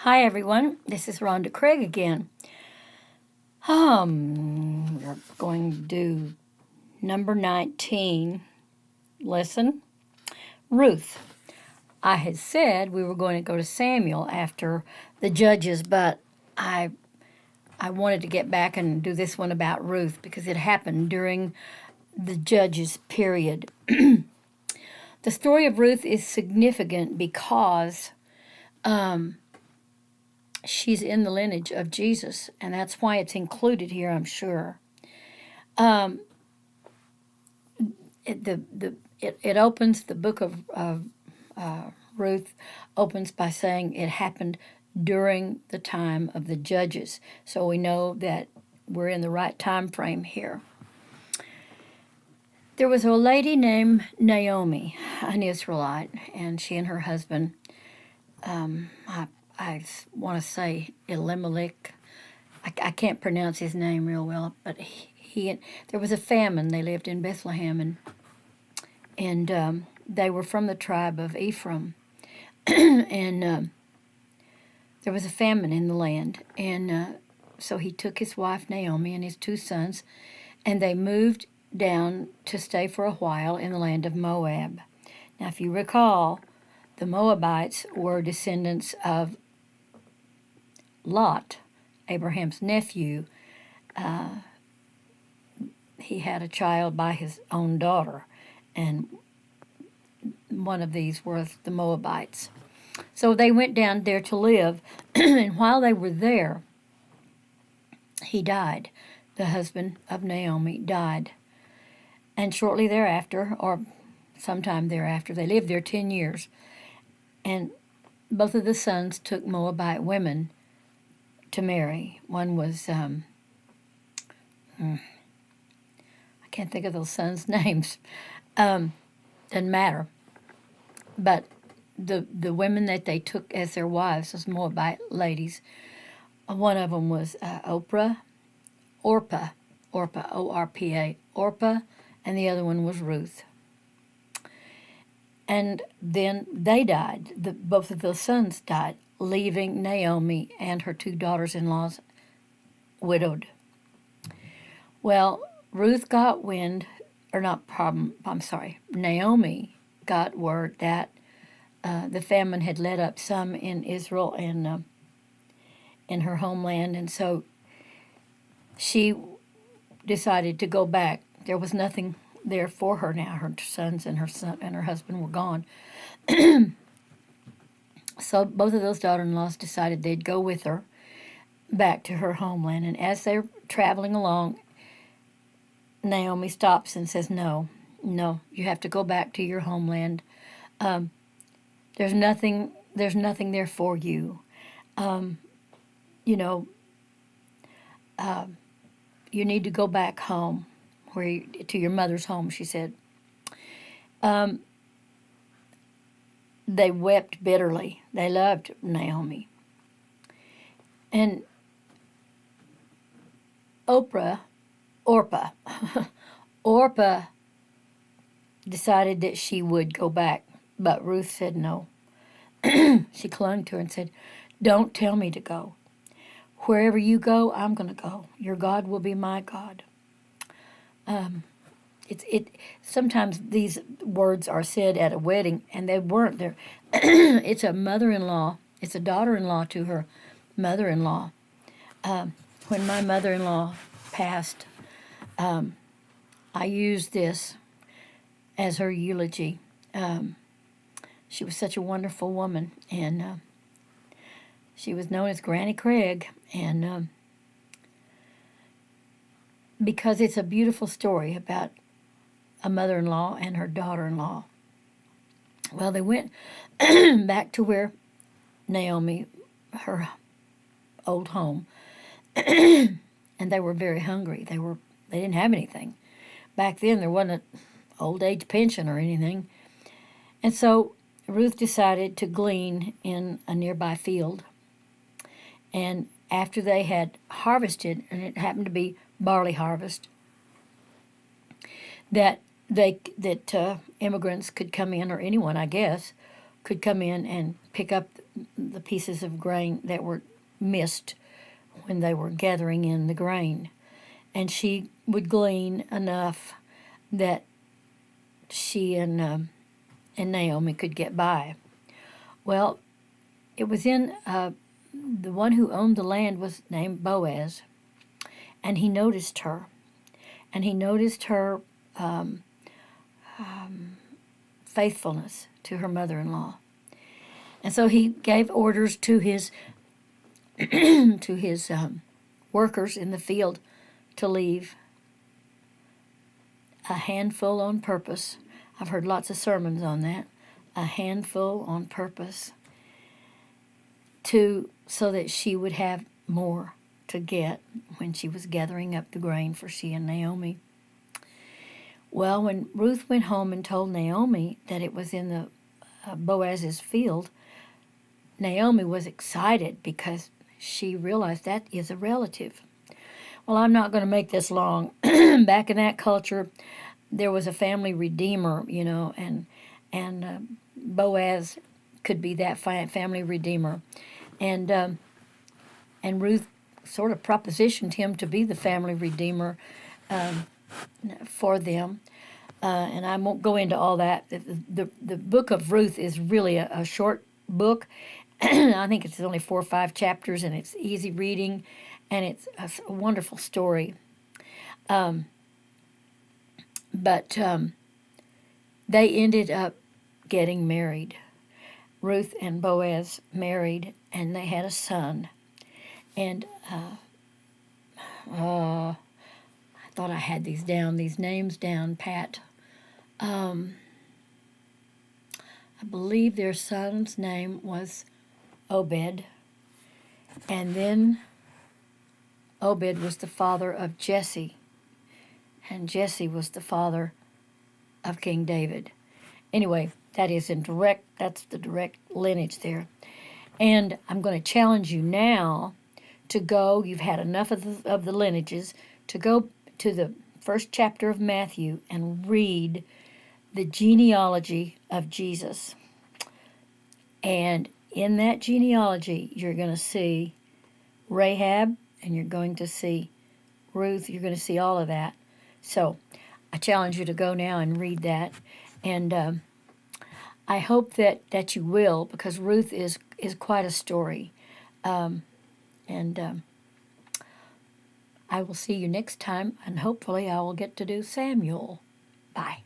Hi everyone, this is Rhonda Craig again. We're going to do number 19, lesson, Ruth. I had said we were going to go to Samuel after the Judges, but I wanted to get back and do this one about Ruth because it happened during the Judges period. The story of Ruth is significant because she's in the lineage of Jesus, and that's why it's included here, I'm sure. It opens, the book of Ruth opens by saying it happened during the time of the Judges. So we know that we're in the right time frame here. There was a lady named Naomi, an Israelite, and she and her husband, I want to say Elimelech. I can't pronounce his name real well, but there was a famine. They lived in Bethlehem, and they were from the tribe of Ephraim, and there was a famine in the land, and so he took his wife Naomi and his two sons, and they moved down to stay for a while in the land of Moab. Now, if you recall, the Moabites were descendants of Lot, Abraham's nephew. He had a child by his own daughter, and one of these was the Moabites. So they went down there to live, and while they were there, he died. The husband of Naomi died. And shortly thereafter, or sometime thereafter, they lived there 10 years. And both of the sons took Moabite women to marry. One was, I can't think of those sons' names. Doesn't matter. But the women that they took as their wives, those Moabite ladies, one of them was Orpah, O-R-P-A, Orpah, and the other one was Ruth. And then they died. Both of those sons died, leaving Naomi and her two daughters-in-laws widowed. Well, Ruth got wind, Naomi got word that the famine had let up some in Israel and in her homeland, and so she decided to go back. There was nothing there for her now. Her sons and her husband were gone. So both of those daughter-in-laws decided they'd go with her back to her homeland. And as they're traveling along, Naomi stops and says, no, you have to go back to your homeland. There's nothing there for you. You need to go back home, to your mother's home, she said. They wept bitterly. They loved Naomi. And Orpah decided that she would go back, but Ruth said no. She clung to her and said, "Don't tell me to go. Wherever you go, I'm going to go. Your God will be my God." Sometimes these words are said at a wedding, and they weren't there. It's a mother-in-law. It's a daughter-in-law to her mother-in-law. When my mother-in-law passed, I used this as her eulogy. She was such a wonderful woman, and she was known as Granny Craig, and because it's a beautiful story about a mother-in-law and her daughter-in-law. Well, they went back to where Naomi, her old home, and they were very hungry. They didn't have anything. Back then, there wasn't an old age pension or anything. And so Ruth decided to glean in a nearby field. And after they had harvested, and it happened to be barley harvest, that immigrants could come in, or anyone, I guess, could come in and pick up the pieces of grain that were missed when they were gathering in the grain. And she would glean enough that she and Naomi could get by. Well, it was in the one who owned the land was named Boaz, and he noticed her, and he noticed her faithfulness to her mother-in-law, and so he gave orders to his to his workers in the field to leave a handful on purpose. I've heard lots of sermons on that. A handful on purpose, so that she would have more to get when she was gathering up the grain for she and Naomi. Well, when Ruth went home and told Naomi that it was in the Boaz's field, Naomi was excited because she realized that is a relative. Well, I'm not going to make this long. Back in that culture, there was a family redeemer, and Boaz could be that family redeemer, and Ruth sort of propositioned him to be the family redeemer for them. And I won't go into all that. The book of Ruth is really a short book. I think it's only 4 or 5 chapters, and it's easy reading, and it's a wonderful story. But they ended up getting married. Ruth and Boaz married, and they had a son. And I thought I had these names down, Pat. I believe their son's name was Obed. And then Obed was the father of Jesse. And Jesse was the father of King David. Anyway, that's the direct lineage there. And I'm going to challenge you now to go, you've had enough of the lineages, to go to the first chapter of Matthew and read the genealogy of Jesus. And in that genealogy, you're going to see Rahab, and you're going to see Ruth, you're going to see all of that. So I challenge you to go now and read that. And I hope that you will, because Ruth is quite a story. And I will see you next time, and hopefully I will get to do Samuel. Bye.